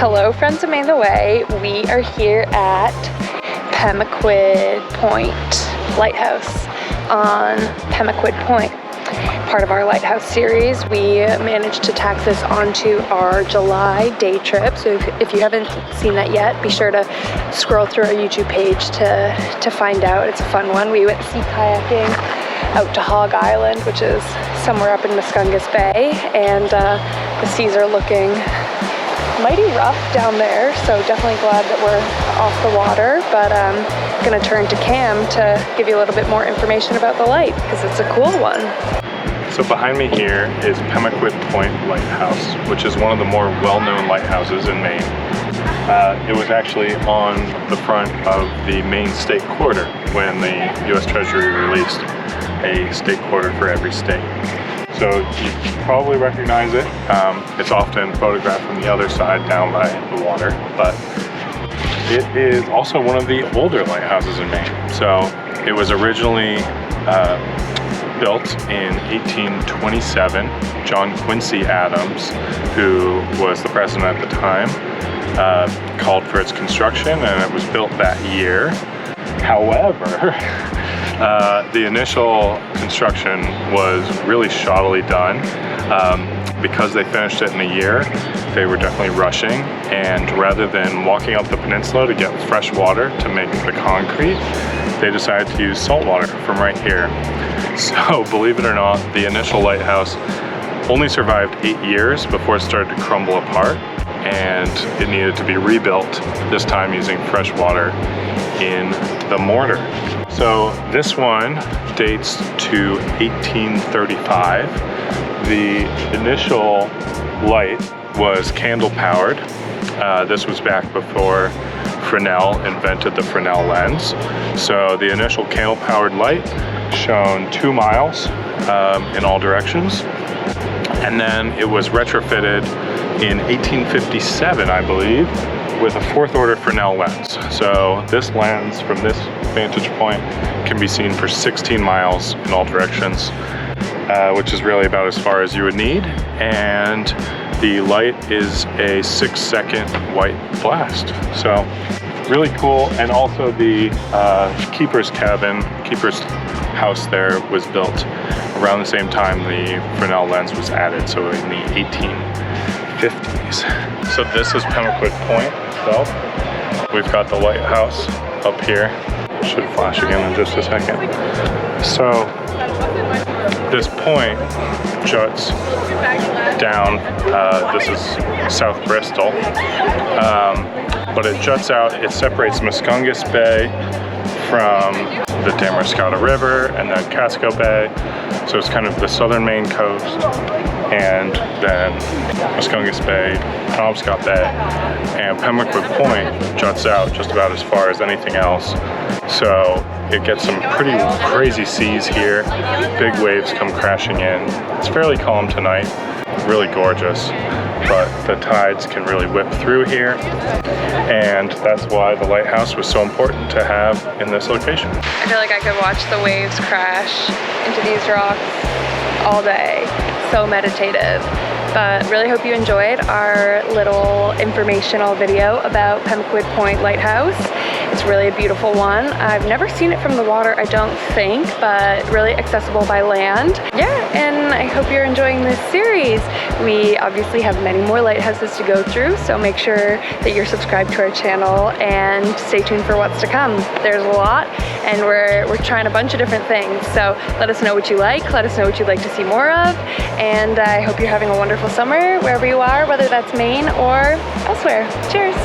Hello friends of Maine the Way. We are here at Pemaquid Point Lighthouse on Pemaquid Point. Part of our lighthouse series, we managed to tack this onto our July day trip. So if you haven't seen that yet, be sure to scroll through our YouTube page to find out. It's a fun one. We went sea kayaking out to Hog Island, which is somewhere up in Muscogee Bay, and the seas are looking mighty rough down there, so definitely glad that we're off the water. But I'm gonna turn to Cam to give you a little bit more information about the light, because it's a cool one. So behind me here is Pemaquid Point Lighthouse, which is one of the more well-known lighthouses in Maine. It was actually on the front of the Maine state quarter when the U.S. Treasury released a state quarter for every state. So you probably recognize it. It's often photographed from the other side down by the water, but it is also one of the older lighthouses in Maine. So it was originally built in 1827. John Quincy Adams, who was the president at the time, called for its construction, and it was built that year. However, the initial construction was really shoddily done. Because they finished it in a year, they were definitely rushing, and rather than walking up the peninsula to get fresh water to make the concrete, they decided to use salt water from right here. So believe it or not, the initial lighthouse only survived 8 years before it started to crumble apart, and it needed to be rebuilt, this time using fresh water in the mortar. So this one dates to 1835. The initial light was candle powered. This was back before Fresnel invented the Fresnel lens. So the initial candle powered light shone 2 miles in all directions. And then it was retrofitted in 1857, I believe, with a 4th order Fresnel lens. So this lens from this vantage point can be seen for 16 miles in all directions, which is really about as far as you would need. And the light is a 6-second white blast. So really cool. And also the keeper's cabin, keeper's house there was built around the same time the Fresnel lens was added, so in the 1850s. So this is Pemaquid Point itself. We've got the lighthouse up here. Should flash again in just a second. So this point juts down. This is South Bristol, but it juts out. It separates Muscogee Bay from the Damariscotta River and then Casco Bay. So it's kind of the southern Maine coast, and then Muscogee Bay, Penobscot Bay, and Pemaquid Point juts out just about as far as anything else. So it gets some pretty crazy seas here. Big waves come crashing in. It's fairly calm tonight, really gorgeous, but the tides can really whip through here, and that's why the lighthouse was so important to have in this location. I feel like I could watch the waves crash into these rocks all day. So meditative. But really hope you enjoyed our little informational video about Pemaquid Point Lighthouse. It's really a beautiful one. I've never seen it from the water, I don't think, but really accessible by land. Yeah, and I hope you're enjoying this series. We obviously have many more lighthouses to go through, so make sure that you're subscribed to our channel and stay tuned for what's to come. There's a lot, and we're trying a bunch of different things. So let us know what you like, let us know what you'd like to see more of, and I hope you're having a wonderful summer wherever you are, whether that's Maine or elsewhere. Cheers!